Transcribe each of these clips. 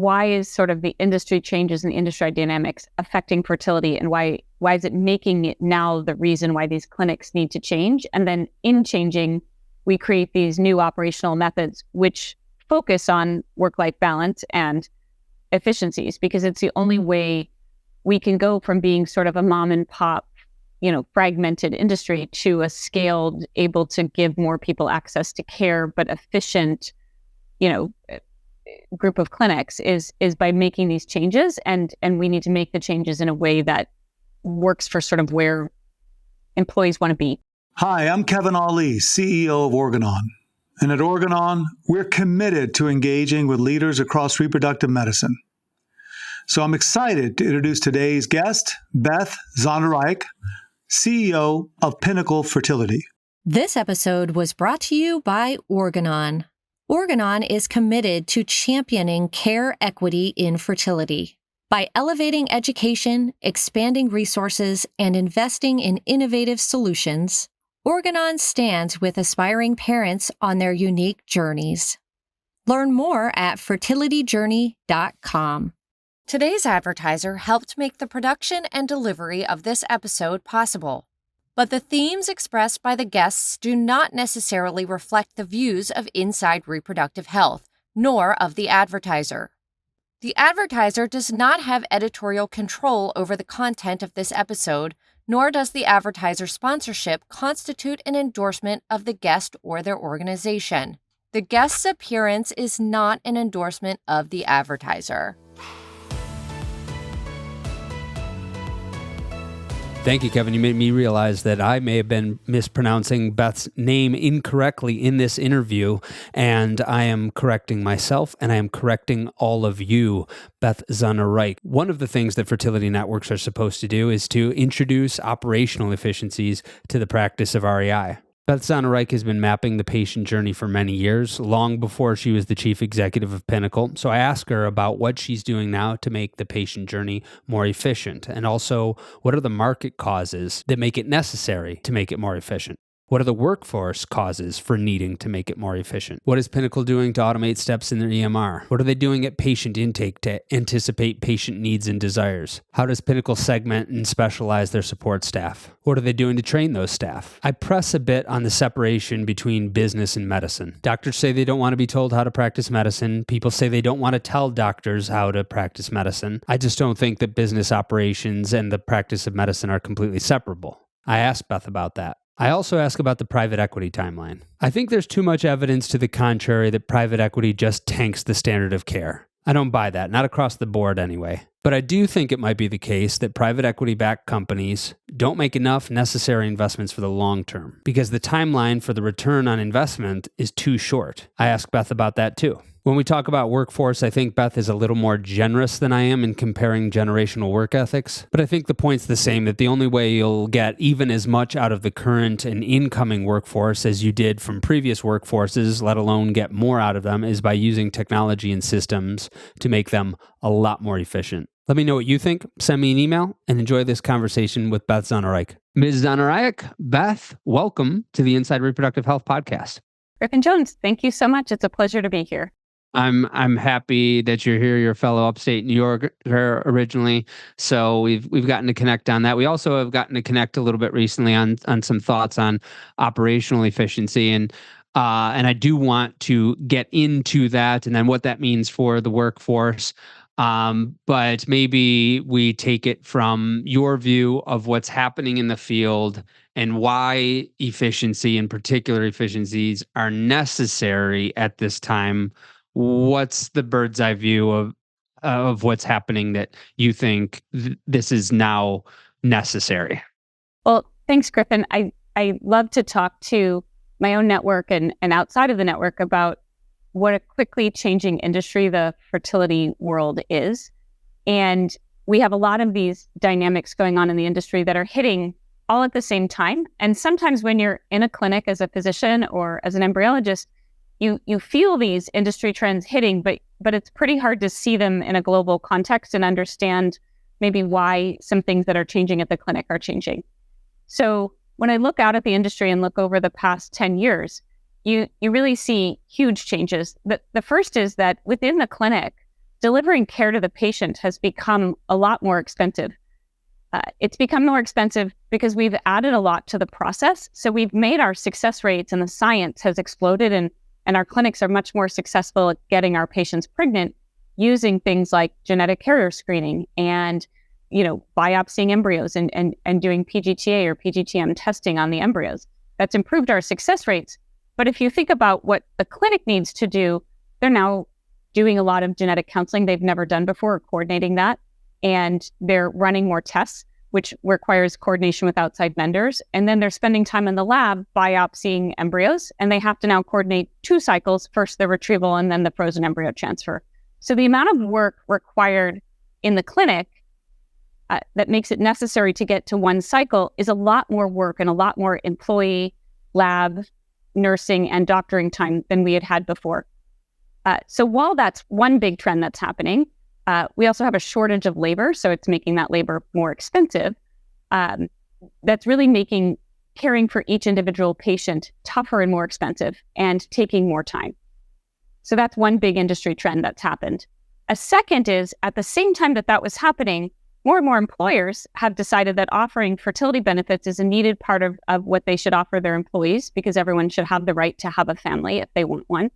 why is sort of the industry changes and the industry dynamics affecting fertility, and why is it making it now the reason why these clinics need to change? And then in changing, we create these new operational methods which focus on work-life balance and efficiencies, because it's the only way we can go from being sort of a mom and pop, fragmented industry to a scaled, able to give more people access to care, but efficient, group of clinics is by making these changes. And we need to make the changes in a way that works for sort of where employees want to be. Hi, I'm Kevin Ali, CEO of Organon. And at Organon, we're committed to engaging with leaders across reproductive medicine. So I'm excited to introduce today's guest, Beth Zoneraich, CEO of Pinnacle Fertility. This episode was brought to you by Organon. Organon is committed to championing care equity in fertility. By elevating education, expanding resources, and investing in innovative solutions, Organon stands with aspiring parents on their unique journeys. Learn more at fertilityjourney.com. Today's advertiser helped make the production and delivery of this episode possible. But the themes expressed by the guests do not necessarily reflect the views of Inside Reproductive Health, nor of the advertiser. The advertiser does not have editorial control over the content of this episode, nor does the advertiser sponsorship constitute an endorsement of the guest or their organization. The guest's appearance is not an endorsement of the advertiser. Thank you, Kevin. You made me realize that I may have been mispronouncing Beth's name incorrectly in this interview, and I am correcting myself, and I am correcting all of you, Beth Zoneraich. One of the things that fertility networks are supposed to do is to introduce operational efficiencies to the practice of REI. Beth Zoneraich has been mapping the patient journey for many years, long before she was the chief executive of Pinnacle. So I asked her about what she's doing now to make the patient journey more efficient, and also what are the market causes that make it necessary to make it more efficient. What are the workforce causes for needing to make it more efficient? What is Pinnacle doing to automate steps in their EMR? What are they doing at patient intake to anticipate patient needs and desires? How does Pinnacle segment and specialize their support staff? What are they doing to train those staff? I press a bit on the separation between business and medicine. Doctors say they don't want to be told how to practice medicine. People say they don't want to tell doctors how to practice medicine. I just don't think that business operations and the practice of medicine are completely separable. I asked Beth about that. I also ask about the private equity timeline. I think there's too much evidence to the contrary that private equity just tanks the standard of care. I don't buy that, not across the board anyway. But I do think it might be the case that private equity-backed companies don't make enough necessary investments for the long term, because the timeline for the return on investment is too short. I asked Beth about that too. When we talk about workforce, I think Beth is a little more generous than I am in comparing generational work ethics. But I think the point's the same, that the only way you'll get even as much out of the current and incoming workforce as you did from previous workforces, let alone get more out of them, is by using technology and systems to make them a lot more efficient. Let me know what you think. Send me an email and enjoy this conversation with Beth Zoneraich. Ms. Zoneraich, Beth, welcome to the Inside Reproductive Health podcast. Griffin Jones, thank you so much. It's a pleasure to be here. I'm happy that you're here. You're a fellow upstate New Yorker originally, so we've gotten to connect on that. We also have gotten to connect a little bit recently on some thoughts on operational efficiency, and I do want to get into that and then what that means for the workforce. But maybe we take it from your view of what's happening in the field and why efficiency, in particular efficiencies, are necessary at this time. What's the bird's eye view of what's happening that you think this is now necessary? Well, thanks, Griffin. I love to talk to my own network and outside of the network about what a quickly changing industry the fertility world is. And we have a lot of these dynamics going on in the industry that are hitting all at the same time. And sometimes when you're in a clinic as a physician or as an embryologist, you feel these industry trends hitting, but it's pretty hard to see them in a global context and understand maybe why some things that are changing at the clinic are changing. So when I look out at the industry and look over the past 10 years, you really see huge changes. The first is that within the clinic, delivering care to the patient has become a lot more expensive. It's become more expensive because we've added a lot to the process. So we've made our success rates, and the science has exploded, and our clinics are much more successful at getting our patients pregnant using things like genetic carrier screening and, biopsying embryos and doing PGTA or PGTM testing on the embryos. That's improved our success rates. But if you think about what the clinic needs to do, they're now doing a lot of genetic counseling they've never done before, coordinating that. And they're running more tests, which requires coordination with outside vendors. And then they're spending time in the lab biopsying embryos, and they have to now coordinate 2 cycles, first the retrieval and then the frozen embryo transfer. So the amount of work required in the clinic that makes it necessary to get to 1 cycle is a lot more work and a lot more employee, lab, nursing, and doctoring time than we had before. So while that's one big trend that's happening, we also have a shortage of labor, so it's making that labor more expensive. That's really making caring for each individual patient tougher and more expensive and taking more time. So that's one big industry trend that's happened. A second is, at the same time that was happening, more and more employers have decided that offering fertility benefits is a needed part of what they should offer their employees, because everyone should have the right to have a family if they want one.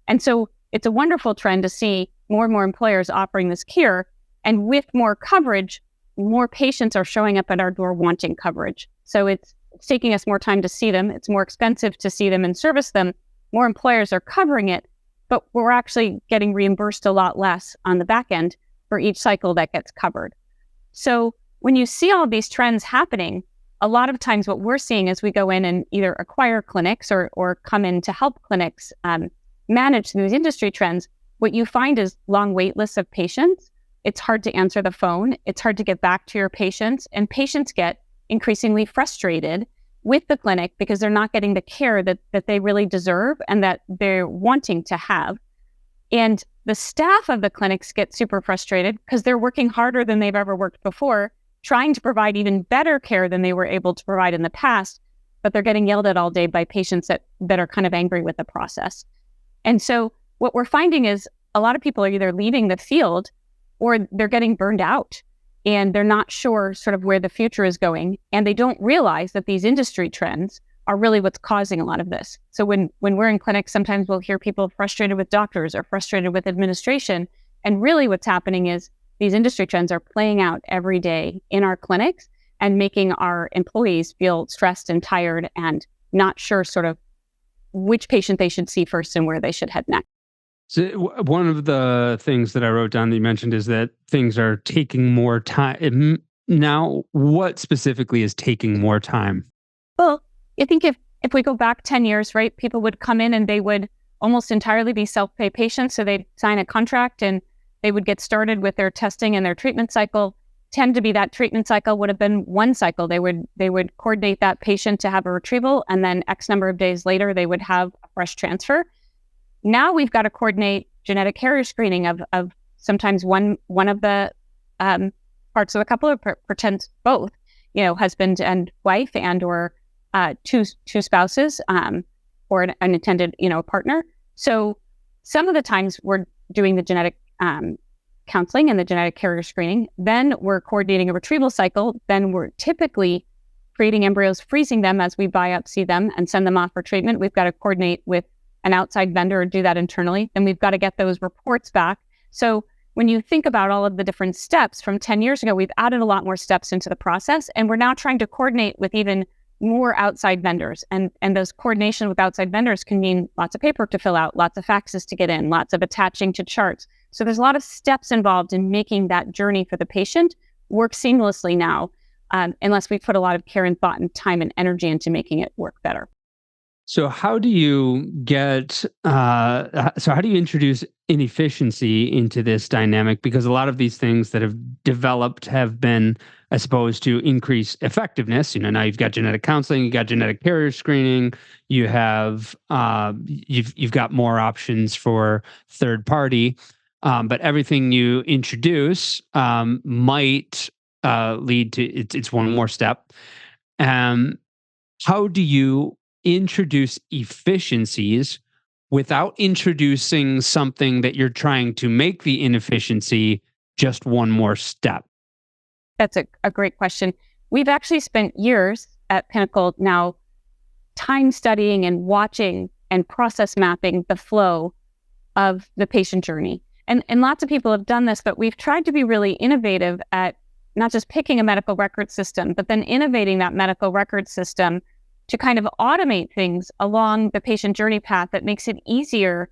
And so it's a wonderful trend to see more and more employers offering this care. And with more coverage, more patients are showing up at our door wanting coverage. So it's taking us more time to see them. It's more expensive to see them and service them. More employers are covering it, but we're actually getting reimbursed a lot less on the back end for each cycle that gets covered. So when you see all these trends happening, a lot of times what we're seeing as we go in and either acquire clinics or come in to help clinics manage these industry trends, what you find is long wait lists of patients. It's hard to answer the phone. It's hard to get back to your patients. And patients get increasingly frustrated with the clinic because they're not getting the care that they really deserve and that they're wanting to have. And the staff of the clinics get super frustrated because they're working harder than they've ever worked before, trying to provide even better care than they were able to provide in the past, but they're getting yelled at all day by patients that are kind of angry with the process. And so what we're finding is a lot of people are either leaving the field or they're getting burned out, and they're not sure sort of where the future is going. And they don't realize that these industry trends are really what's causing a lot of this. So when we're in clinics, sometimes we'll hear people frustrated with doctors or frustrated with administration. And really what's happening is these industry trends are playing out every day in our clinics and making our employees feel stressed and tired and not sure sort of which patient they should see first and where they should head next. So one of the things that I wrote down that you mentioned is that things are taking more time. Now, what specifically is taking more time? Well, I think if we go back 10 years, right, people would come in and they would almost entirely be self-pay patients. So they'd sign a contract and they would get started with their testing and their treatment cycle. Tend to be that treatment cycle would have been 1 cycle. They would coordinate that patient to have a retrieval, and then X number of days later, they would have a fresh transfer. Now we've got to coordinate genetic carrier screening of sometimes one of the parts of the couple, or pretend both, husband and wife, and or two spouses, or an intended partner. So some of the times we're doing the genetic counseling and the genetic carrier screening. Then we're coordinating a retrieval cycle. Then we're typically creating embryos, freezing them as we biopsy them and send them off for treatment. We've got to coordinate with an outside vendor or do that internally. Then we've got to get those reports back. So when you think about all of the different steps from 10 years ago, we've added a lot more steps into the process. And we're now trying to coordinate with even more outside vendors. And those coordination with outside vendors can mean lots of paperwork to fill out, lots of faxes to get in, lots of attaching to charts. So there's a lot of steps involved in making that journey for the patient work seamlessly now, unless we put a lot of care and thought and time and energy into making it work better. So how do you introduce inefficiency into this dynamic? Because a lot of these things that have developed have been, I suppose, to increase effectiveness. Now you've got genetic counseling, you've got genetic carrier screening, you have you've got more options for third party, but everything you introduce might lead to it's one more step. How do you introduce efficiencies without introducing something that you're trying to make the inefficiency just one more step? That's a great question. We've actually spent years at Pinnacle now time studying and watching and process mapping the flow of the patient journey. And lots of people have done this, but we've tried to be really innovative at not just picking a medical record system, but then innovating that medical record system to kind of automate things along the patient journey path that makes it easier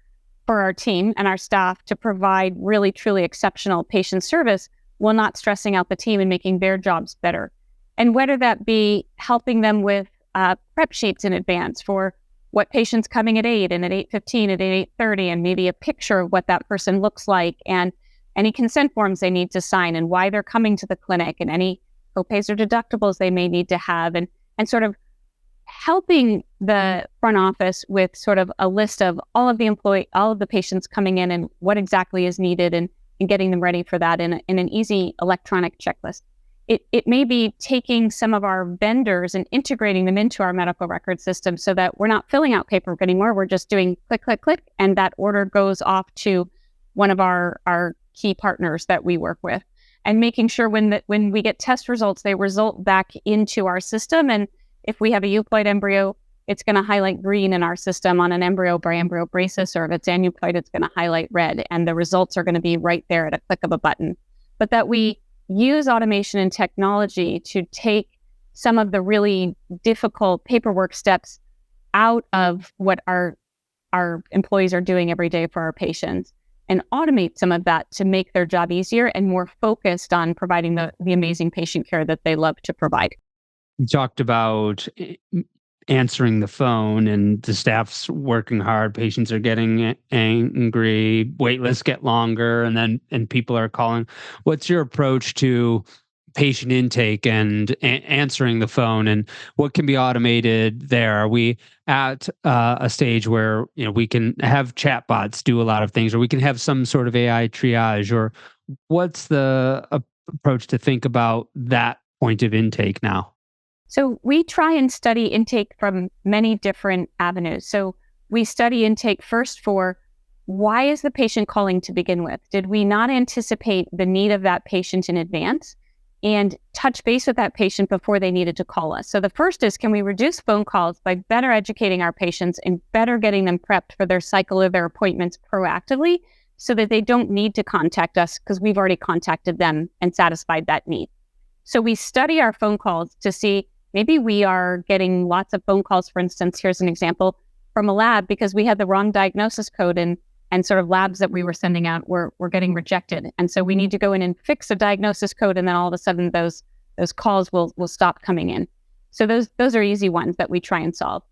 for our team and our staff to provide really, truly exceptional patient service while not stressing out the team and making their jobs better. And whether that be helping them with prep sheets in advance for what patient's coming at 8 and at 8:15 and at 8:30, and maybe a picture of what that person looks like, and any consent forms they need to sign and why they're coming to the clinic, and any copays or deductibles they may need to have, and sort of helping the front office with sort of a list of all of the patients coming in and what exactly is needed, and getting them ready for that in an easy electronic checklist. It may be taking some of our vendors and integrating them into our medical record system so that we're not filling out paperwork anymore. We're just doing click, click, click, and that order goes off to one of our key partners that we work with, and making sure when we get test results, they result back into our system. And if we have a euploid embryo, it's going to highlight green in our system on an embryo by embryo basis, or if it's aneuploid, it's going to highlight red, and the results are going to be right there at a click of a button. But that we use automation and technology to take some of the really difficult paperwork steps out of what our employees are doing every day for our patients, and automate some of that to make their job easier and more focused on providing the amazing patient care that they love to provide. You talked about answering the phone, and the staff's working hard, patients are getting angry, wait lists get longer, and people are calling. What's your approach to patient intake and answering the phone, and what can be automated there? Are we at a stage where we can have chatbots do a lot of things, or we can have some sort of AI triage, or what's the approach to think about that point of intake now? So we try and study intake from many different avenues. So we study intake first for, why is the patient calling to begin with? Did we not anticipate the need of that patient in advance, and touch base with that patient before they needed to call us? So the first is, can we reduce phone calls by better educating our patients and better getting them prepped for their cycle of their appointments proactively, so that they don't need to contact us because we've already contacted them and satisfied that need. So we study our phone calls to see, maybe we are getting lots of phone calls, for instance, here's an example, from a lab because we had the wrong diagnosis code, and sort of labs that we were sending out were getting rejected. And so we need to go in and fix a diagnosis code, and then all of a sudden those calls will stop coming in. So those are easy ones that we try and solve.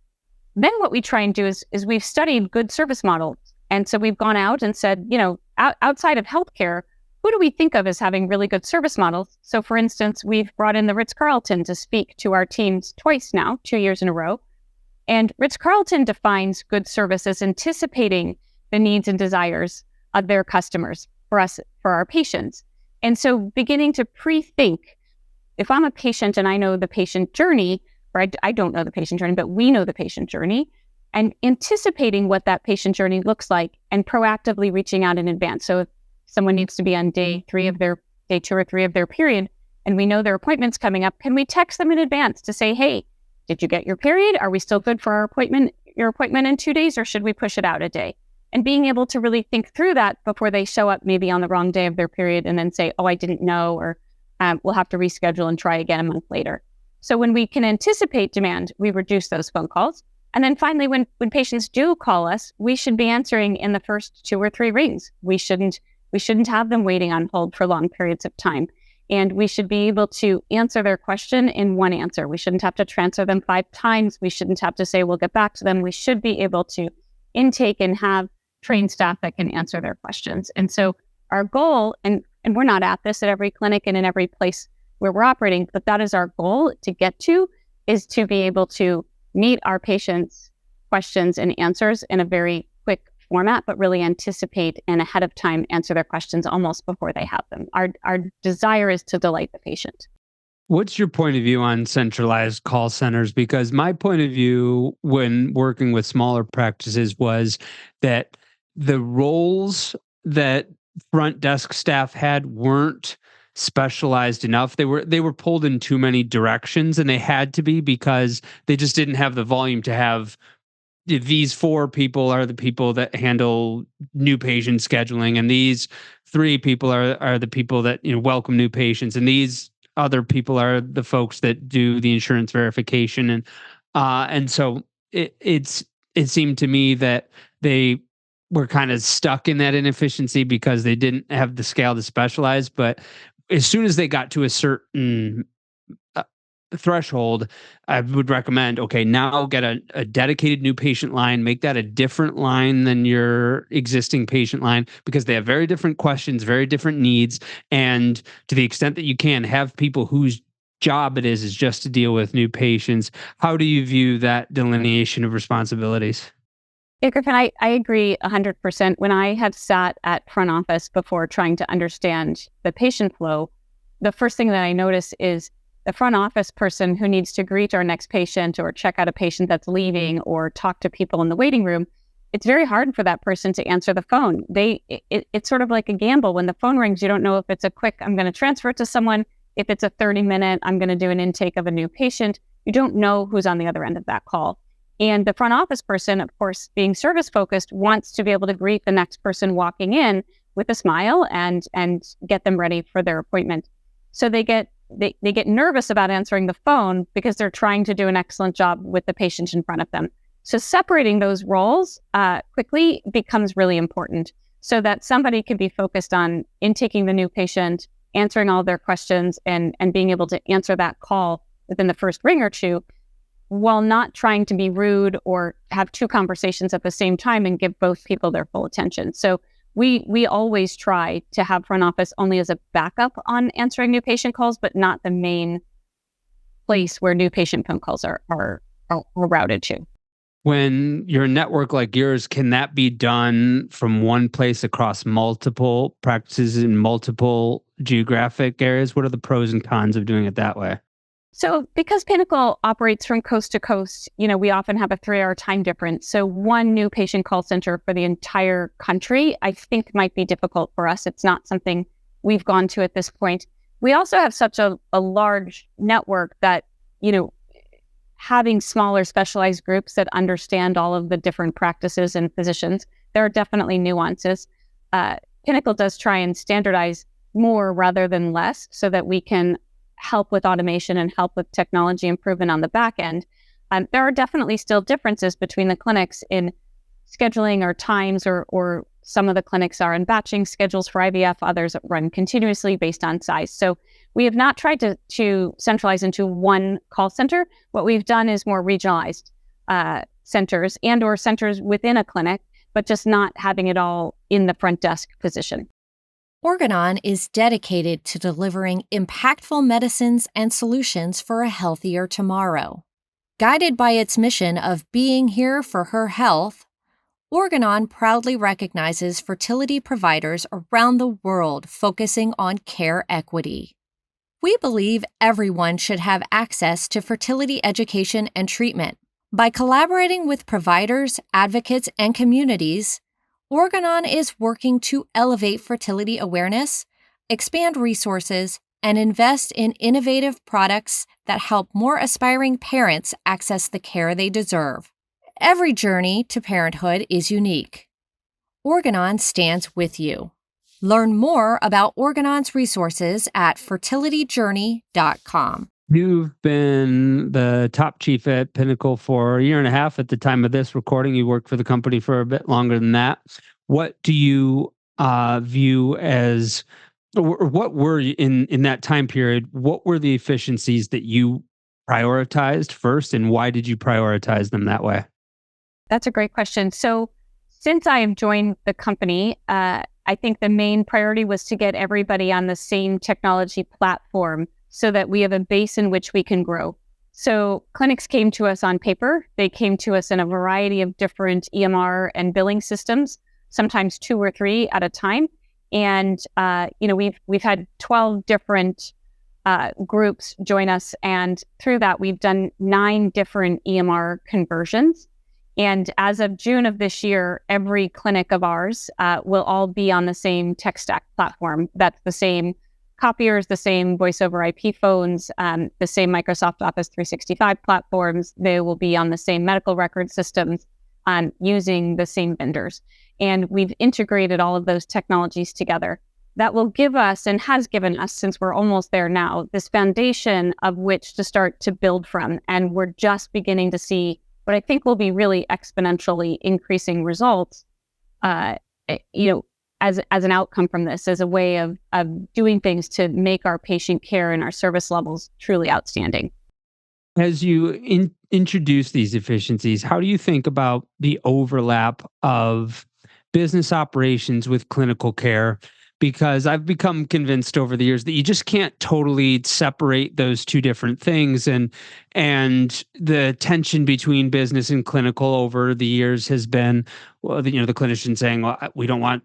Then what we try and do is we've studied good service models. And so we've gone out and said, outside of healthcare, who do we think of as having really good service models? So for instance, we've brought in the Ritz-Carlton to speak to our teams twice now, 2 years in a row. And Ritz-Carlton defines good service as anticipating the needs and desires of their customers for us, for our patients. And so beginning to pre-think, if I'm a patient and I know the patient journey, or I don't know the patient journey, but we know the patient journey, and anticipating what that patient journey looks like and proactively reaching out in advance. So if someone needs to be on day 2 or 3 of their period, and we know their appointment's coming up, can we text them in advance to say, hey, did you get your period? Are we still good for your appointment in 2 days, or should we push it out a day? And being able to really think through that before they show up maybe on the wrong day of their period and then say, oh, I didn't know, or we'll have to reschedule and try again a month later. So when we can anticipate demand, we reduce those phone calls. And then finally, when patients do call us, we should be answering in the first 2 or 3 rings. We shouldn't have them waiting on hold for long periods of time. And we should be able to answer their question in one answer. We shouldn't have to transfer them 5 times. We shouldn't have to say, we'll get back to them. We should be able to intake and have trained staff that can answer their questions. And so our goal, and we're not at this at every clinic and in every place where we're operating, but that is our goal to get to, is to be able to meet our patients' questions and answers in a very quick format, but really anticipate and ahead of time answer their questions almost before they have them. Our desire is to delight the patient. What's your point of view on centralized call centers? Because my point of view when working with smaller practices was that the roles that front desk staff had weren't specialized enough. They were pulled in too many directions, and they had to be because they just didn't have the volume to have these four people are the people that handle new patient scheduling, and these three people are the people that welcome new patients, and these other people are the folks that do the insurance verification, and so it seemed to me that they were kind of stuck in that inefficiency because they didn't have the scale to specialize. But as soon as they got to a certain threshold, I would recommend, okay, now get a dedicated new patient line, make that a different line than your existing patient line, because they have very different questions, very different needs. And to the extent that you can, have people whose job it is just to deal with new patients. How do you view that delineation of responsibilities? Yeah, Griffin, I agree 100%. When I have sat at front office before trying to understand the patient flow, the first thing that I notice is the front office person who needs to greet our next patient or check out a patient that's leaving or talk to people in the waiting room. It's very hard for that person to answer the phone. It's sort of like a gamble. When the phone rings, you don't know if it's a quick, I'm going to transfer it to someone. If it's a 30-minute, I'm going to do an intake of a new patient. You don't know who's on the other end of that call. And the front office person, of course, being service focused, wants to be able to greet the next person walking in with a smile and get them ready for their appointment. So they get nervous about answering the phone because they're trying to do an excellent job with the patient in front of them. So separating those roles quickly becomes really important so that somebody can be focused on intaking the new patient, answering all their questions, and being able to answer that call within the first ring or two, while not trying to be rude or have two conversations at the same time and give both people their full attention. So we always try to have front office only as a backup on answering new patient calls, but not the main place where new patient phone calls are routed to. When you're a network like yours, can that be done from one place across multiple practices in multiple geographic areas? What are the pros and cons of doing it that way? So because Pinnacle operates from coast to coast, we often have a 3-hour time difference. So one new patient call center for the entire country, I think might be difficult for us. It's not something we've gone to at this point. We also have such a large network that, having smaller specialized groups that understand all of the different practices and physicians, there are definitely nuances. Pinnacle does try and standardize more rather than less so that we can help with automation and help with technology improvement on the back end. There are definitely still differences between the clinics in scheduling or times, or some of the clinics are in batching schedules for IVF, others run continuously based on size. So we have not tried to centralize into one call center. What we've done is more regionalized centers and or centers within a clinic, but just not having it all in the front desk position. Organon is dedicated to delivering impactful medicines and solutions for a healthier tomorrow. Guided by its mission of being here for her health, Organon proudly recognizes fertility providers around the world focusing on care equity. We believe everyone should have access to fertility education and treatment. By collaborating with providers, advocates, and communities, Organon is working to elevate fertility awareness, expand resources, and invest in innovative products that help more aspiring parents access the care they deserve. Every journey to parenthood is unique. Organon stands with you. Learn more about Organon's resources at fertilityjourney.com. You've been the top chief at Pinnacle for a year and a half at the time of this recording. You worked for the company for a bit longer than that. What do you view as, or what were in that time period, what were the efficiencies that you prioritized first, and why did you prioritize them that way? That's a great question. So since I have joined the company, I think the main priority was to get everybody on the same technology platform so that we have a base in which we can grow. So clinics came to us on paper. They came to us in a variety of different EMR and billing systems, sometimes 2 or 3 at a time. And we've had 12 different groups join us. And through that, we've done 9 different EMR conversions. And as of June of this year, every clinic of ours will all be on the same tech stack platform. That's the same copiers, the same voice over IP phones, the same Microsoft Office 365 platforms. They will be on the same medical record systems, using the same vendors. And we've integrated all of those technologies together. That will give us, and has given us, since we're almost there now, this foundation of which to start to build from. And we're just beginning to see what I think will be really exponentially increasing results, as an outcome from this, as a way of doing things to make our patient care and our service levels truly outstanding. As you introduce these efficiencies, how do you think about the overlap of business operations with clinical care? Because I've become convinced over the years that you just can't totally separate those two different things. And the tension between business and clinical over the years has been, well, the clinician saying, well, we don't want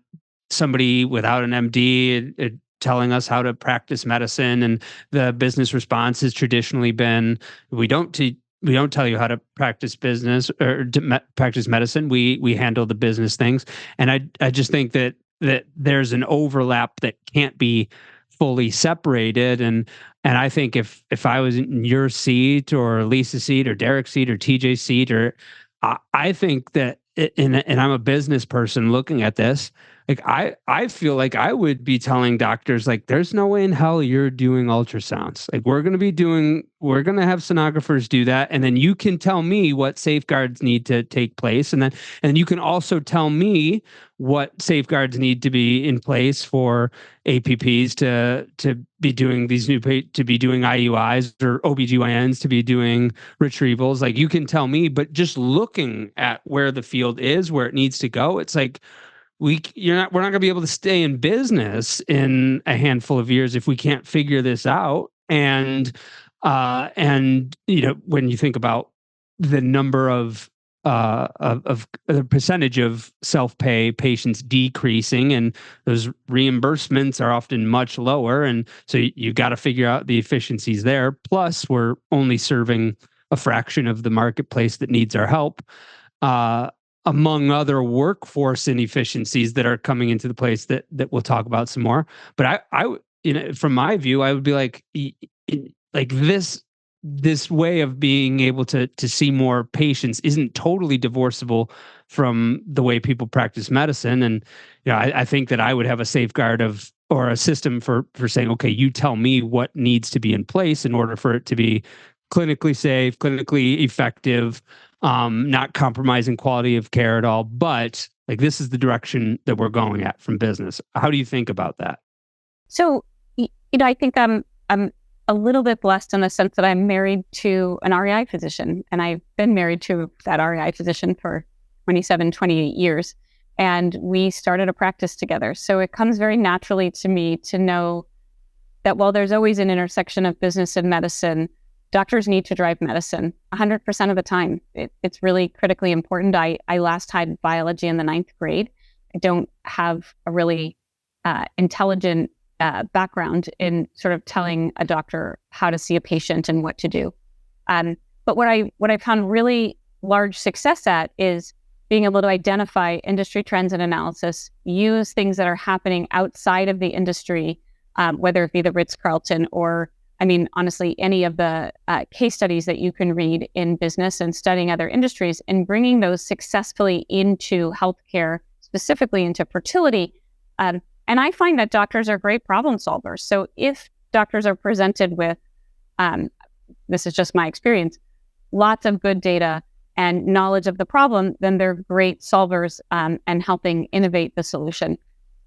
somebody without an MD telling us how to practice medicine. And the business response has traditionally been, we don't tell you how to practice business or practice medicine. We handle the business things. And I just think that there's an overlap that can't be fully separated. And I think if I was in your seat or Lisa's seat or Derek's seat or TJ's seat, or I think that, and I'm a business person looking at this, like I feel like I would be telling doctors, like, there's no way in hell you're doing ultrasounds. Like, we're going to have sonographers do that. And then you can tell me what safeguards need to take place. And then you can also tell me what safeguards need to be in place for APPs to be doing to be doing IUIs, or OBGYNs to be doing retrievals. Like, you can tell me, but just looking at where the field is, where it needs to go, it's like, we're not going to be able to stay in business in a handful of years if we can't figure this out. And when you think about the number of the percentage of self-pay patients decreasing, and those reimbursements are often much lower, and so you got to figure out the efficiencies there. Plus, we're only serving a fraction of the marketplace that needs our help. Among other workforce inefficiencies that are coming into the place that we'll talk about some more. But I from my view, I would be like this way of being able to see more patients isn't totally divorceable from the way people practice medicine. And I think that I would have a safeguard or a system for saying, okay, you tell me what needs to be in place in order for it to be clinically safe, clinically effective, not compromising quality of care at all. But like, this is the direction that we're going at from business. How do you think about that? So, I think I'm a little bit blessed in the sense that I'm married to an REI physician, and I've been married to that REI physician for 28 years. And we started a practice together. So it comes very naturally to me to know that while there's always an intersection of business and medicine, doctors need to drive medicine 100% of the time. It's really critically important. I last had biology in the 9th grade. I don't have a really intelligent background in sort of telling a doctor how to see a patient and what to do. But what I found really large success at is being able to identify industry trends and analysis, use things that are happening outside of the industry, whether it be the Ritz-Carlton or, honestly, any of the case studies that you can read in business and studying other industries, and bringing those successfully into healthcare, specifically into fertility. And I find that doctors are great problem solvers. So if doctors are presented with, this is just my experience, lots of good data and knowledge of the problem, then they're great solvers and helping innovate the solution.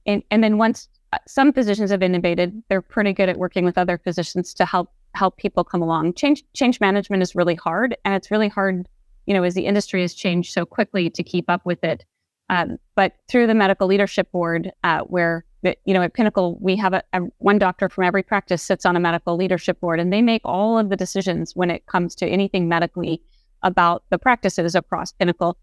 And then once some physicians have innovated, they're pretty good at working with other physicians to help people come along. Change management is really hard, and it's really hard, as the industry has changed so quickly, to keep up with it. But through the Medical Leadership Board, where at Pinnacle, we have one doctor from every practice sits on a Medical Leadership Board, and they make all of the decisions when it comes to anything medically about the practices across Pinnacle.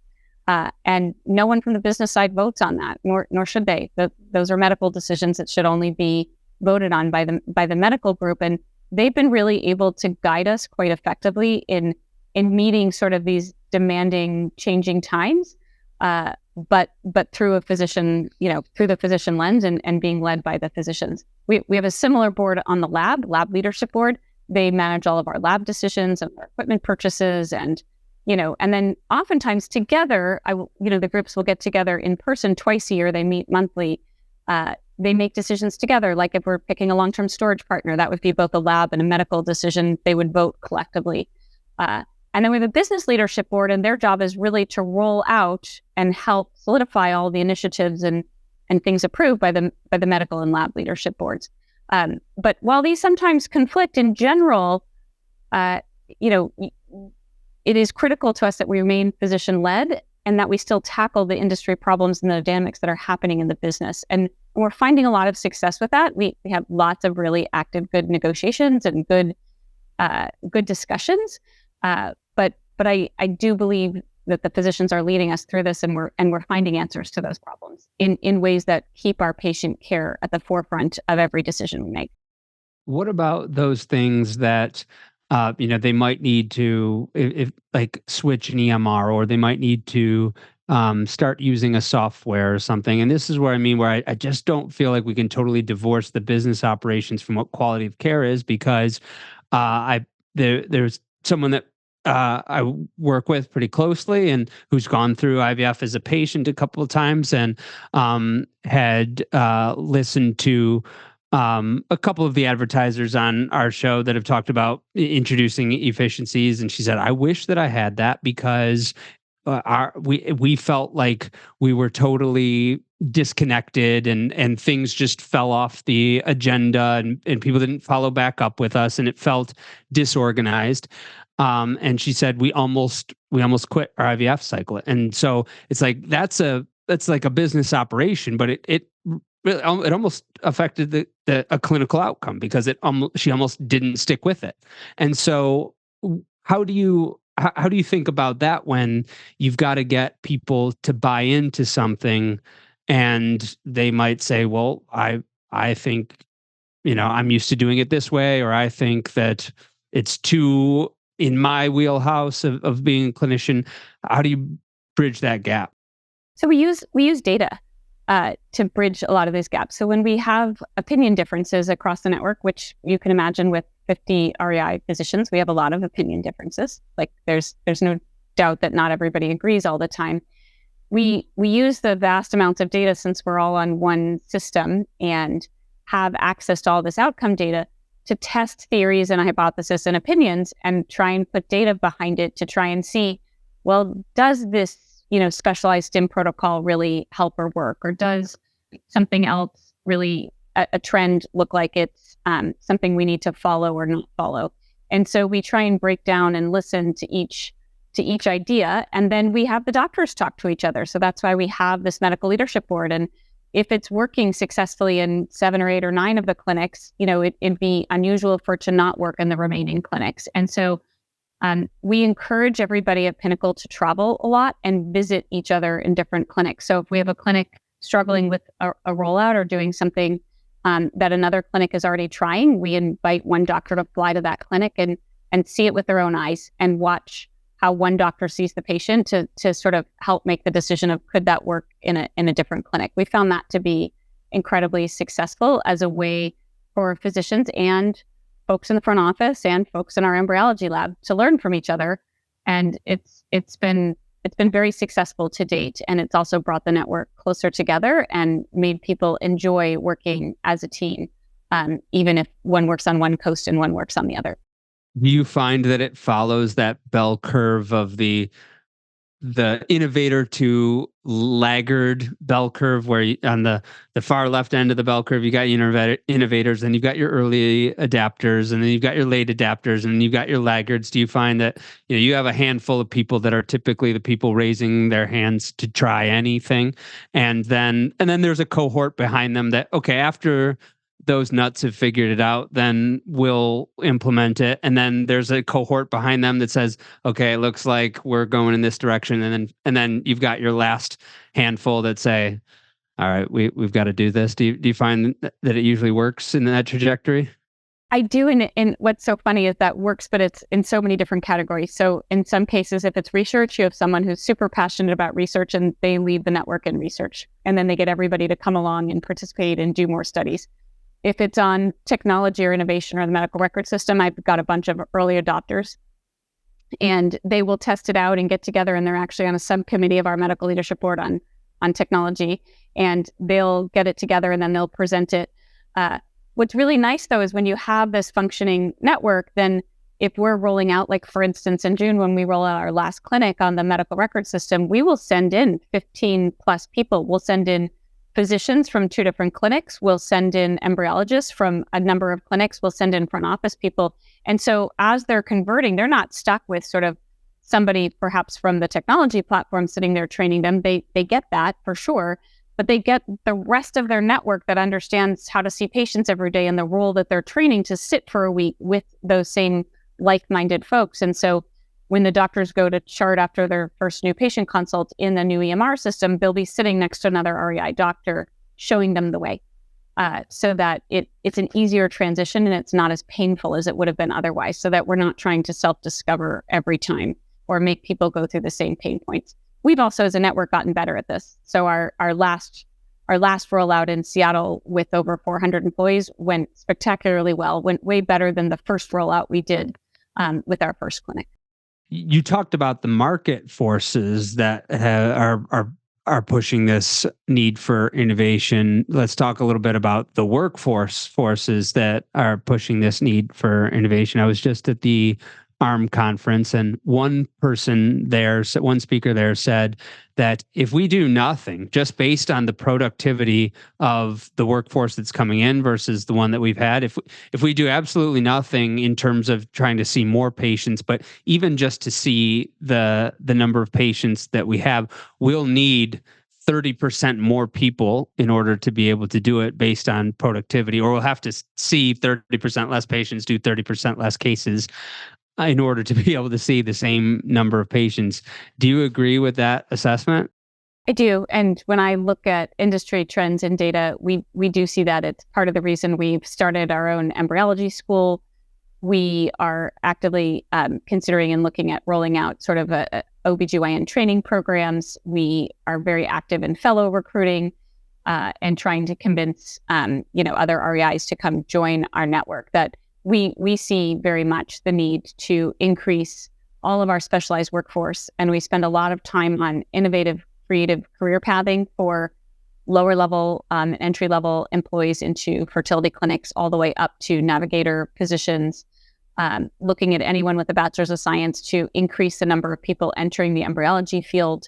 And no one from the business side votes on that, nor should they. Those are medical decisions that should only be voted on by the medical group. And they've been really able to guide us quite effectively in meeting sort of these demanding, changing times, but through a physician, through the physician lens and being led by the physicians. We have a similar board on the lab leadership board. They manage all of our lab decisions and our equipment purchases, and then oftentimes together, the groups will get together in person twice a year. They meet monthly. They make decisions together. Like if we're picking a long-term storage partner, that would be both a lab and a medical decision. They would vote collectively. And then we have a business leadership board, and their job is really to roll out and help solidify all the initiatives and things approved by the medical and lab leadership boards. But while these sometimes conflict, in general, it is critical to us that we remain physician-led and that we still tackle the industry problems and the dynamics that are happening in the business. And we're finding a lot of success with that. We have lots of really active, good negotiations and good discussions. But I do believe that the physicians are leading us through this, and we're finding answers to those problems in ways that keep our patient care at the forefront of every decision we make. What about those things that they might need to, if like switch an EMR, or they might need to start using a software or something? And this is where I just don't feel like we can totally divorce the business operations from what quality of care is, because there's someone that I work with pretty closely and who's gone through IVF as a patient a couple of times, and had listened to a couple of the advertisers on our show that have talked about introducing efficiencies. And she said, I wish that I had that, because we felt like we were totally disconnected, and things just fell off the agenda, and people didn't follow back up with us, and it felt disorganized. And she said we almost quit our IVF cycle. And so it's like that's like a business operation, but it almost affected a clinical outcome, because she almost didn't stick with it. And so how do you think about that when you've got to get people to buy into something, and they might say, well, I think, I'm used to doing it this way, or I think that it's too in my wheelhouse of being a clinician. How do you bridge that gap? So we use data to bridge a lot of these gaps. So when we have opinion differences across the network, which you can imagine with 50 REI physicians, we have a lot of opinion differences. Like there's no doubt that not everybody agrees all the time. We use the vast amounts of data, since we're all on one system and have access to all this outcome data, to test theories and hypotheses and opinions, and try and put data behind it to try and see, well, does this specialized STIM protocol really help or work, or does something else really a trend look like it's something we need to follow or not follow? And so we try and break down and listen to each idea, and then we have the doctors talk to each other. So that's why we have this medical leadership board. And if it's working successfully in 7 or 8 or 9 of the clinics, it'd be unusual for it to not work in the remaining clinics. And so we encourage everybody at Pinnacle to travel a lot and visit each other in different clinics. So if we have a clinic struggling with a rollout or doing something that another clinic is already trying, we invite one doctor to fly to that clinic and see it with their own eyes, and watch how one doctor sees the patient to sort of help make the decision of, could that work in a different clinic? We found that to be incredibly successful as a way for physicians and folks in the front office and folks in our embryology lab to learn from each other. And it's been very successful to date. And it's also brought the network closer together and made people enjoy working as a team, even if one works on one coast and one works on the other. Do you find that it follows that bell curve of the innovator to laggard bell curve, where on the far left end of the bell curve, you got innovators, then you've got your early adapters, and then you've got your late adapters, and then you've got your laggards? Do you find that you have a handful of people that are typically the people raising their hands to try anything, and then there's a cohort behind them that, okay, after those nuts have figured it out, then we'll implement it. And then there's a cohort behind them that says, okay, it looks like we're going in this direction. And then you've got your last handful that say, all right, we've got to do this. Do you find that it usually works in that trajectory? I do, and what's so funny is that works, but it's in so many different categories. So in some cases, if it's research, you have someone who's super passionate about research and they lead the network in research, and then they get everybody to come along and participate and do more studies. If it's on technology or innovation or the medical record system, I've got a bunch of early adopters, and they will test it out and get together, and they're actually on a subcommittee of our medical leadership board on technology, and they'll get it together and then they'll present it. What's really nice, though, is when you have this functioning network, then if we're rolling out, like for instance, in June, when we roll out our last clinic on the medical record system, we will send in 15 plus people. We'll send in physicians from 2 different clinics. We'll send in embryologists from a number of clinics. We'll send in front office people. And so as they're converting, they're not stuck with sort of somebody perhaps from the technology platform sitting there training them. They get that for sure. But they get the rest of their network that understands how to see patients every day and the role that they're training to sit for a week with those same like-minded folks. And so when the doctors go to chart after their first new patient consult in the new EMR system, they'll be sitting next to another REI doctor showing them the way, so that it's an easier transition and it's not as painful as it would have been otherwise, so that we're not trying to self-discover every time or make people go through the same pain points. We've also, as a network, gotten better at this. So our last rollout in Seattle with over 400 employees went spectacularly well, went way better than the first rollout we did with our first clinic. You talked about the market forces that are pushing this need for innovation. Let's talk a little bit about the workforce forces that are pushing this need for innovation. I was just at the ARM conference, and one speaker there said that if we do nothing, just based on the productivity of the workforce that's coming in versus the one that we've had, if we do absolutely nothing in terms of trying to see more patients, but even just to see the number of patients that we have, we'll need 30% more people in order to be able to do it based on productivity, or we'll have to see 30% less patients do 30% less cases in order to be able to see the same number of patients. Do you agree with that assessment? I do. And when I look at industry trends and data, we do see that. It's part of the reason we've started our own embryology school. We are actively considering and looking at rolling out sort of a OBGYN training programs. We are very active in fellow recruiting and trying to convince other REIs to come join our network. That we see very much the need to increase all of our specialized workforce, and we spend a lot of time on innovative, creative career pathing for lower level, entry level employees into fertility clinics, all the way up to navigator positions, looking at anyone with a bachelor's of science to increase the number of people entering the embryology field,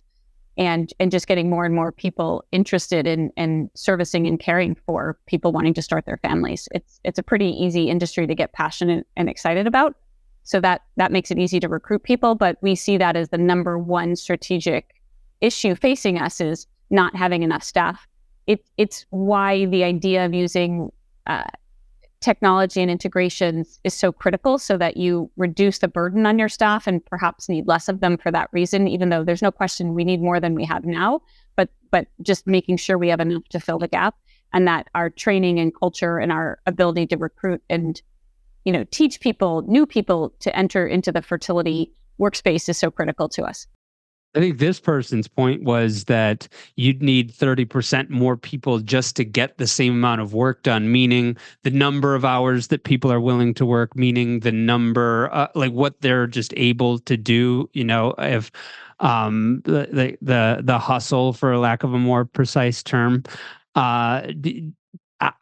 and just getting more and more people interested in servicing and caring for people wanting to start their families. It's a pretty easy industry to get passionate and excited about. So that makes it easy to recruit people, but we see that as the number one strategic issue facing us is not having enough staff. It's why the idea of using technology and integrations is so critical, so that you reduce the burden on your staff and perhaps need less of them for that reason, even though there's no question we need more than we have now, but just making sure we have enough to fill the gap, and that our training and culture and our ability to recruit and teach new people to enter into the fertility workspace is so critical to us. I think this person's point was that you'd need 30% more people just to get the same amount of work done, meaning the number of hours that people are willing to work, meaning the number, like what they're just able to do, if the hustle, for lack of a more precise term. I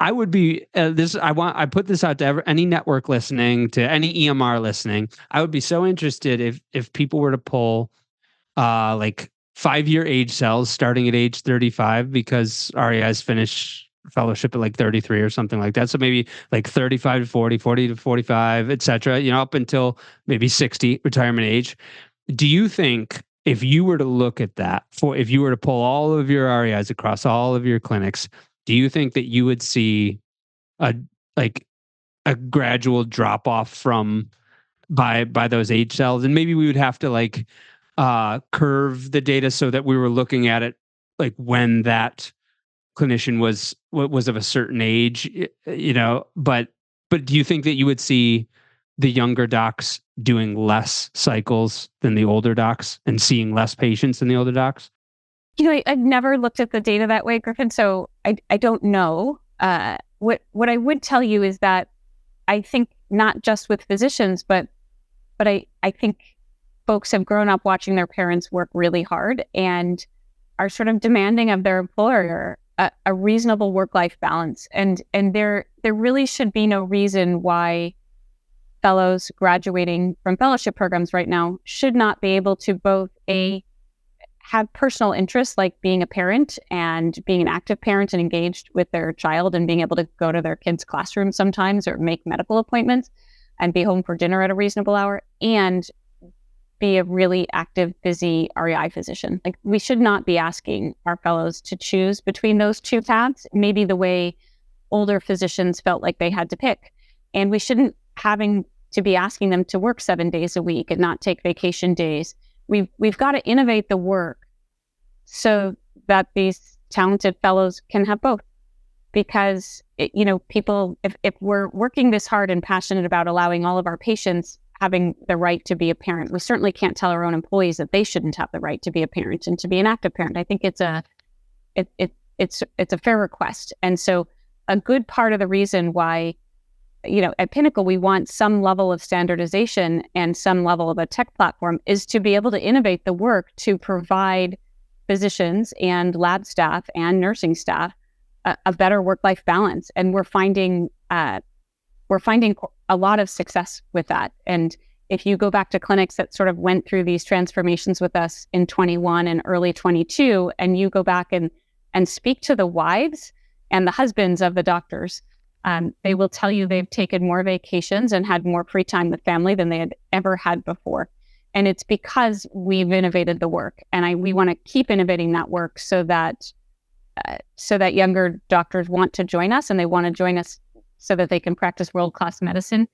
would be I put this out to any network listening, to any EMR listening. I would be so interested if people were to pull like 5-year age cells starting at age 35, because REIs finish fellowship at like 33 or something like that. So maybe like 35 to 40, 40 to 45, et cetera, up until maybe 60 retirement age. Do you think if you were to look at that, if you were to pull all of your REIs across all of your clinics, do you think that you would see a gradual drop off by those age cells? And maybe we would have to curve the data so that we were looking at it like when that clinician was of a certain age, but But do you think that you would see the younger docs doing less cycles than the older docs and seeing less patients than the older docs? I've never looked at the data that way, Griffin, so I don't know. What I would tell you is that I think not just with physicians, but I think folks have grown up watching their parents work really hard and are sort of demanding of their employer a reasonable work-life balance. And there really should be no reason why fellows graduating from fellowship programs right now should not be able to both have personal interests like being a parent and being an active parent and engaged with their child and being able to go to their kids' classroom sometimes or make medical appointments and be home for dinner at a reasonable hour and be a really active, busy REI physician. Like, we should not be asking our fellows to choose between those two paths, maybe the way older physicians felt like they had to pick. And we shouldn't having to be asking them to work 7 days a week and not take vacation days. We've got to innovate the work so that these talented fellows can have both. Because, people, if we're working this hard and passionate about allowing all of our patients having the right to be a parent, we certainly can't tell our own employees that they shouldn't have the right to be a parent and to be an active parent. I think it's a fair request. And so a good part of the reason why, at Pinnacle, we want some level of standardization and some level of a tech platform is to be able to innovate the work to provide physicians and lab staff and nursing staff a better work-life balance. And we're finding a lot of success with that. And if you go back to clinics that sort of went through these transformations with us in 21 and early 22, and you go back and speak to the wives and the husbands of the doctors, they will tell you they've taken more vacations and had more free time with family than they had ever had before. And it's because we've innovated the work. And we want to keep innovating that work so that younger doctors want to join us, and they want to join us so that they can practice world-class medicine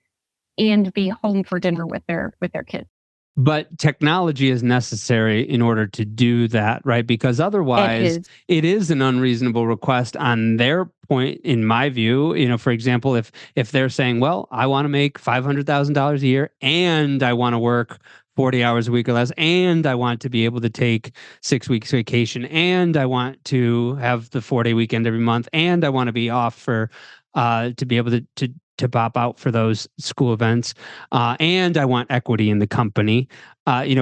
and be home for dinner with their kids. But technology is necessary in order to do that, right? Because otherwise, it is an unreasonable request on their point, in my view. For example, if they're saying, well, I want to make $500,000 a year and I want to work 40 hours a week or less, and I want to be able to take 6 weeks vacation, and I want to have the 4-day weekend every month, and I want to be off for to be able to pop out for those school events, and I want equity in the company.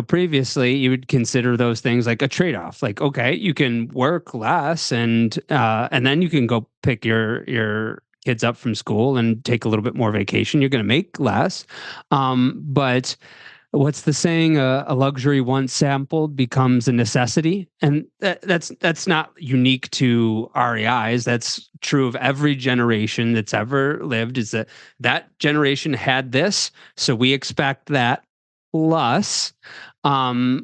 Previously you would consider those things like a trade-off. Like, okay, you can work less, and then you can go pick your kids up from school and take a little bit more vacation. You're going to make less, but what's the saying? A luxury once sampled becomes a necessity, and that's not unique to REIs. That's true of every generation that's ever lived. Is that generation had this, so we expect that plus,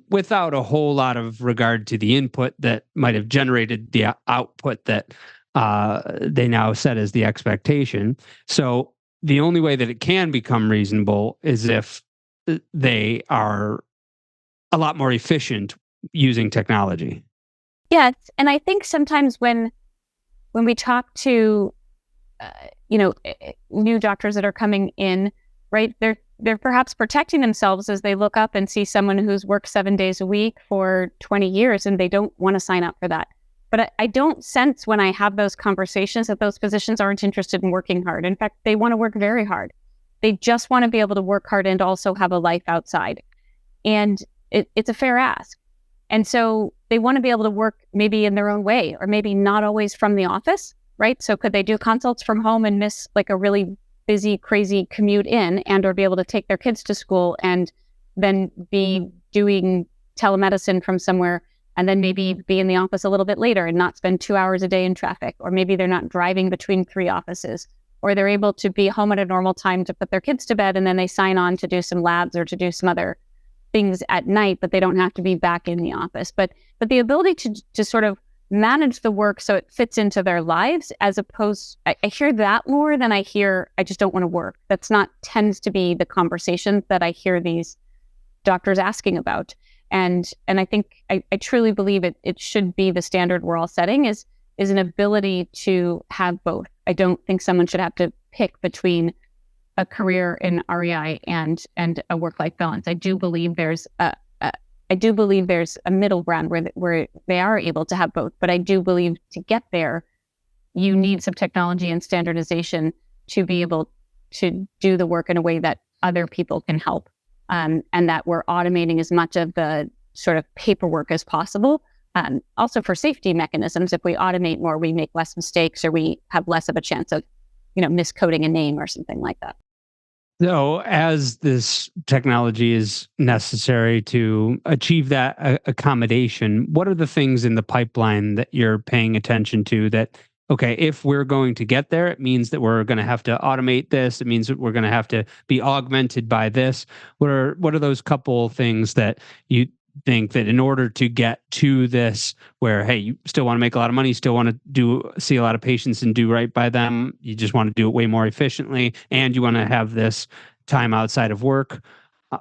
without a whole lot of regard to the input that might have generated the output that they now set as the expectation. So the only way that it can become reasonable is if they are a lot more efficient using technology. Yes, and I think sometimes when we talk to new doctors that are coming in, right, they're perhaps protecting themselves as they look up and see someone who's worked 7 days a week for 20 years and they don't want to sign up for that. But I don't sense when I have those conversations that those physicians aren't interested in working hard. In fact, they want to work very hard. They just want to be able to work hard and also have a life outside. And it's a fair ask. And so they want to be able to work maybe in their own way, or maybe not always from the office, right? So could they do consults from home and miss like a really busy, crazy commute in, and or be able to take their kids to school and then be doing telemedicine from somewhere, and then maybe be in the office a little bit later and not spend 2 hours a day in traffic, or maybe they're not driving between 3 offices. Or they're able to be home at a normal time to put their kids to bed, and then they sign on to do some labs or to do some other things at night, but they don't have to be back in the office. But the ability to sort of manage the work so it fits into their lives, as opposed, I hear that more than I hear, I just don't want to work. That's not tends to be the conversation that I hear these doctors asking about. And I think, I truly believe it should be the standard we're all setting is an ability to have both. I don't think someone should have to pick between a career in REI and a work-life balance. I do believe there's a middle ground where they are able to have both. But I do believe to get there, you need some technology and standardization to be able to do the work in a way that other people can help, and that we're automating as much of the sort of paperwork as possible. Also for safety mechanisms, if we automate more, we make less mistakes, or we have less of a chance of, miscoding a name or something like that. So, as this technology is necessary to achieve that accommodation, what are the things in the pipeline that you're paying attention to that, okay, if we're going to get there, it means that we're going to have to automate this. It means that we're going to have to be augmented by this. What are those couple things that you think that in order to get to this, where, hey, you still want to make a lot of money, you still want to see a lot of patients and do right by them, you just want to do it way more efficiently, and you want to have this time outside of work.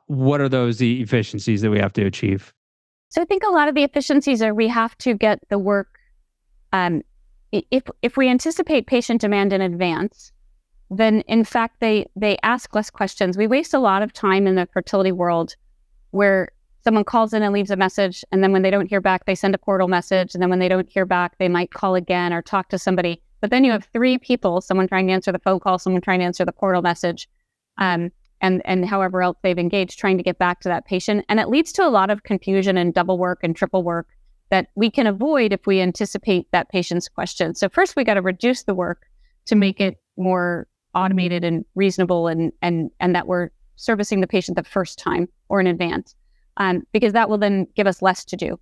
What are those efficiencies that we have to achieve? So I think a lot of the efficiencies are we have to get the work. If we anticipate patient demand in advance, then in fact they ask less questions. We waste a lot of time in the fertility world where someone calls in and leaves a message, and then when they don't hear back, they send a portal message, and then when they don't hear back, they might call again or talk to somebody. But then you have three people, someone trying to answer the phone call, someone trying to answer the portal message, and however else they've engaged, trying to get back to that patient. And it leads to a lot of confusion and double work and triple work that we can avoid if we anticipate that patient's question. So first, we got to reduce the work to make it more automated and reasonable, and that we're servicing the patient the first time or in advance. Because that will then give us less to do.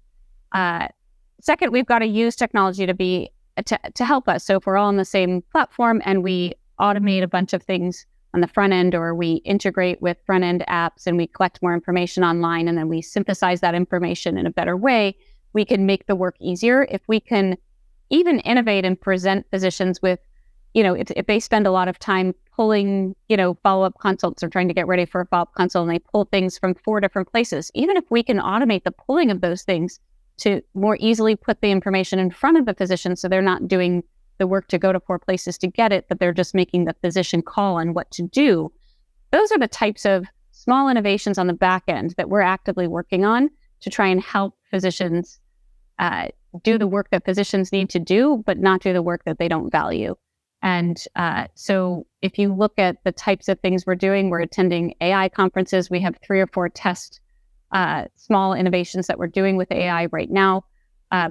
Second, we've got to use technology to help us. So if we're all on the same platform and we automate a bunch of things on the front end, or we integrate with front end apps and we collect more information online, and then we synthesize that information in a better way, we can make the work easier. If we can even innovate and present physicians with, if they spend a lot of time pulling, follow-up consults or trying to get ready for a follow-up consult, and they pull things from 4 different places, even if we can automate the pulling of those things to more easily put the information in front of the physician, so they're not doing the work to go to 4 places to get it, but they're just making the physician call on what to do. Those are the types of small innovations on the back end that we're actively working on to try and help physicians do the work that physicians need to do, but not do the work that they don't value. And so if you look at the types of things we're doing, we're attending AI conferences. We have 3 or 4 test small innovations that we're doing with AI right now.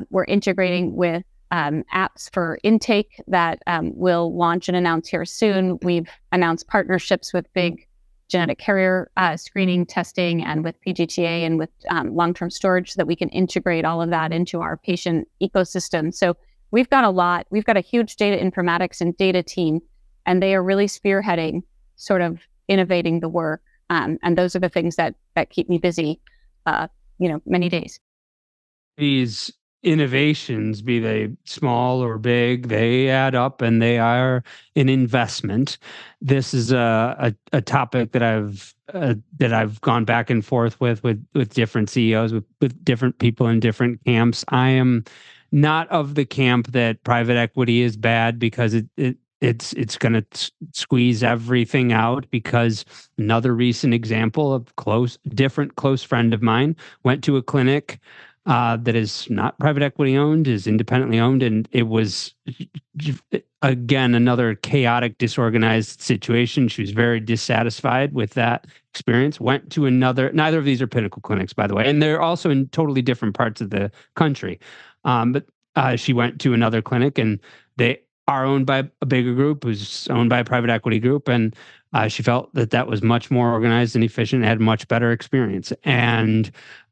We're integrating with apps for intake that we'll launch and announce here soon. We've announced partnerships with big genetic carrier screening testing and with PGTA and with long-term storage, so that we can integrate all of that into our patient ecosystem. So we've got a lot. We've got a huge data informatics and data team, and they are really spearheading sort of innovating the work. And those are the things that keep me busy, many days. These innovations, be they small or big, they add up and they are an investment. This is a topic that I've gone back and forth with different CEOs, with different people in different camps. I am not of the camp that private equity is bad because it's going to squeeze everything out. Because another recent example of different close friend of mine went to a clinic that is not private equity owned, is independently owned, and it was again another chaotic, disorganized situation. She was very dissatisfied with that experience. Went to another. Neither of these are Pinnacle clinics, by the way, and they're also in totally different parts of the country. But she went to another clinic, and they are owned by a bigger group who's owned by a private equity group. And she felt that was much more organized and efficient, and had much better experience. And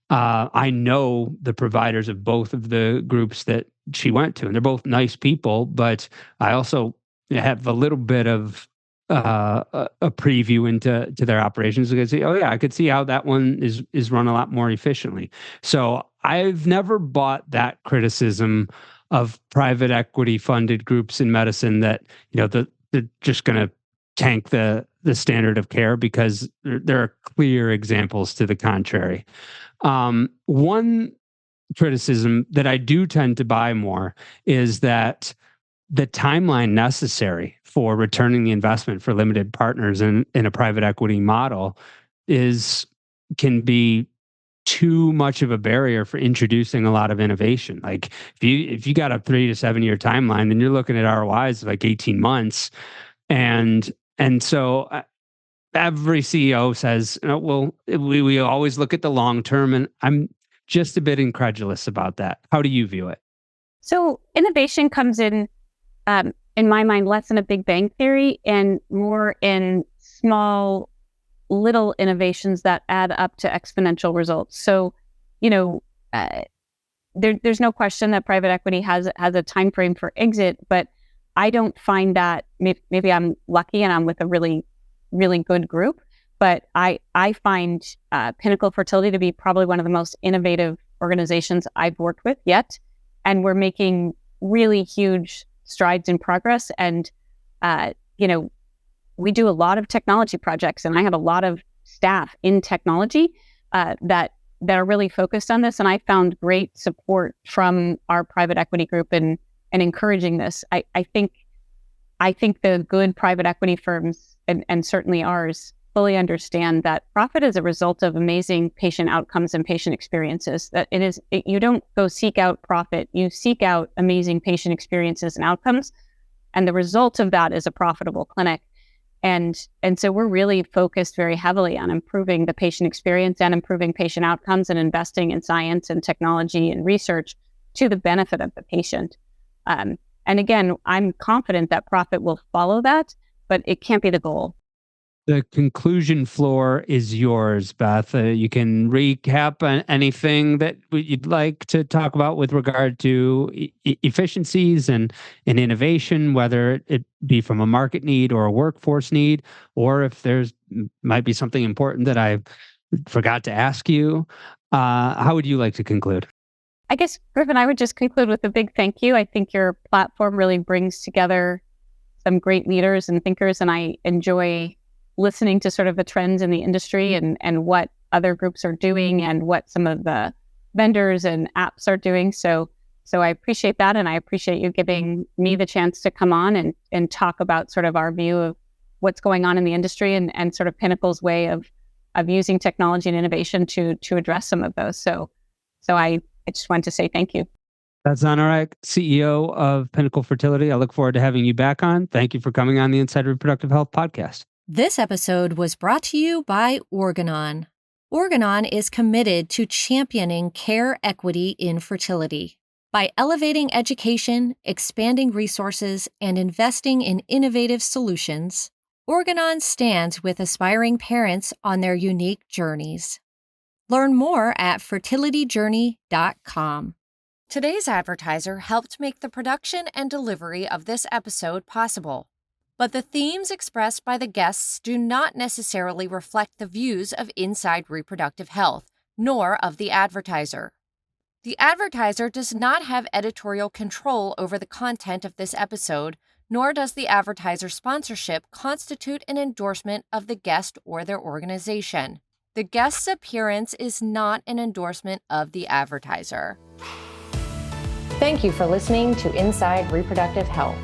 I know the providers of both of the groups that she went to, and they're both nice people, but I also have a little bit of a preview into their operations. I could see, I could see how that one is run a lot more efficiently. So I've never bought that criticism of private equity funded groups in medicine that they're just going to tank the standard of care, because there are clear examples to the contrary. One criticism that I do tend to buy more is that the timeline necessary for returning the investment for limited partners in a private equity model can be too much of a barrier for introducing a lot of innovation. Like if you got a 3 to 7 year timeline, then you're looking at ROIs of like 18 months. And so every CEO says, well, we always look at the long term, and I'm just a bit incredulous about that. How do you view it? So innovation comes in my mind, less in a big bang theory and more in small, little innovations that add up to exponential results. So, there's no question that private equity has a time frame for exit, but I don't find that, maybe I'm lucky and I'm with a really, really good group, but I find Pinnacle Fertility to be probably one of the most innovative organizations I've worked with yet. And we're making really huge strides in progress. And, we do a lot of technology projects, and I have a lot of staff in technology that are really focused on this. And I found great support from our private equity group in encouraging this. I think the good private equity firms, and certainly ours, fully understand that profit is a result of amazing patient outcomes and patient experiences. That you don't go seek out profit, you seek out amazing patient experiences and outcomes. And the result of that is a profitable clinic. And so we're really focused very heavily on improving the patient experience and improving patient outcomes and investing in science and technology and research to the benefit of the patient. And again, I'm confident that profit will follow that, but it can't be the goal. The conclusion floor is yours, Beth. You can recap anything that you'd like to talk about with regard to efficiencies and innovation, whether it be from a market need or a workforce need, or if there's might be something important that I forgot to ask you. How would you like to conclude? I guess, Griffin, I would just conclude with a big thank you. I think your platform really brings together some great leaders and thinkers, and I enjoy listening to sort of the trends in the industry and what other groups are doing and what some of the vendors and apps are doing. So I appreciate that. And I appreciate you giving me the chance to come on and talk about sort of our view of what's going on in the industry and sort of Pinnacle's way of using technology and innovation to address some of those. So I just wanted to say thank you. Beth Zoneraich, CEO of Pinnacle Fertility. I look forward to having you back on. Thank you for coming on the Inside Reproductive Health podcast. This episode was brought to you by Organon. Organon is committed to championing care equity in fertility. By elevating education, expanding resources, and investing in innovative solutions, Organon stands with aspiring parents on their unique journeys. Learn more at fertilityjourney.com. Today's advertiser helped make the production and delivery of this episode possible. But the themes expressed by the guests do not necessarily reflect the views of Inside Reproductive Health, nor of the advertiser. The advertiser does not have editorial control over the content of this episode, nor does the advertiser sponsorship constitute an endorsement of the guest or their organization. The guest's appearance is not an endorsement of the advertiser. Thank you for listening to Inside Reproductive Health.